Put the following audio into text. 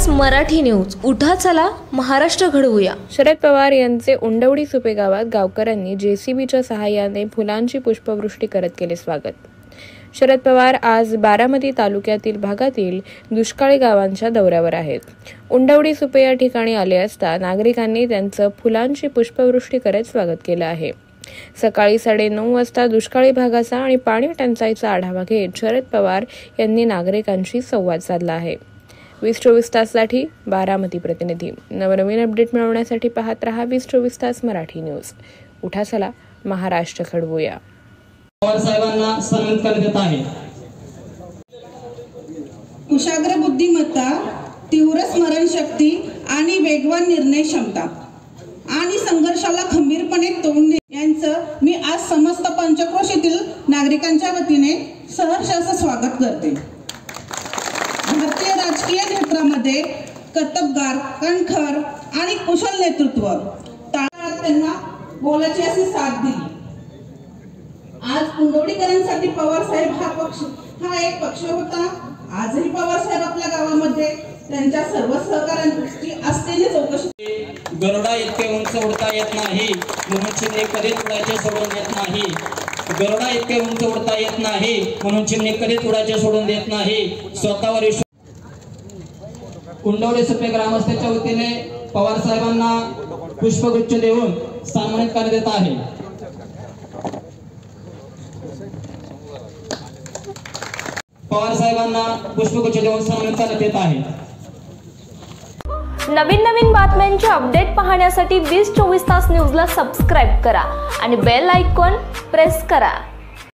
तास मराठी न्यूज. उठा चला महाराष्ट्र घडवूया. शरद पवार यांचे उंडवडी सुपे गावात गावकऱ्यांनी जेसीबीच्या सहाय्याने फुलांची पुष्पवृष्टी करत केले स्वागत. शरद पवार आज बारामती तालुक्यातील भागातील दुष्काळी गावांच्या दौऱ्यावर आहेत. उंडवडी सुपे या ठिकाणी आले असता नागरिकांनी त्यांचं फुलांची पुष्पवृष्टी करत स्वागत केलं आहे. सकाळी 9:30 वाजता दुष्काळी भागाचा आणि पाणी टंचाईचा आढावा घेत शरद पवार यांनी नागरिकांशी संवाद साधला आहे. 20-24 ताससाठी बारामती प्रतिनिधी. नवनवीन अपडेट मिळवण्यासाठी पाहत रहा 20-24 तास मराठी न्यूज. उठा चला महाराष्ट्र घडवूया. पवार साहेबांना सन्मानित करण्यात आहे. कुशाग्र बुद्धिमत्ता, तीव्र स्मरणशक्ती आणि वेगवान निर्णय क्षमता आणि संघर्षाला खंबीरपणे तोंड यांचं मी आज समस्त पंचक्रोशीतील नागरिकांच्या वतीने सहर्ष असं स्वागत करते. भारतीय राजकीय क्षेत्रामध्ये कर्तबगार, कणखर आणि कुशल नेतृत्व त्यांना बोलाची अशी साथ दिली. आज कुंडवडीकरांसाठी पवार साहेब हा एक पक्ष होता. आजही पवार साहेब आपल्या गावामध्ये त्यांच्या सर्व सहकाऱ्यांची असलेली चौकशी. गरुडा इतके उंच उडता येत नाही म्हणून चिमणी कधीच उडायचे सोडून देत नाही. गरुडा इतके उंच उडता येत नाही म्हणून चिमणी कधीच उडायचे सोडून देत नाही. स्वतःवर कुंडवडी सुपे ग्रामस्थांच्या वतीने पवार साहेबांना पुष्पगुच्छ देऊन सन्मानित करण्यात येत आहे. पवार साहेबांना पुष्पगुच्छ देऊन सन्मानित करण्यात येत आहे. नवीन बातम्यांचे अपडेट पाहण्यासाठी 20-24 तास न्यूजला सबस्क्राइब करा आणि बेल आयकॉन प्रेस करा.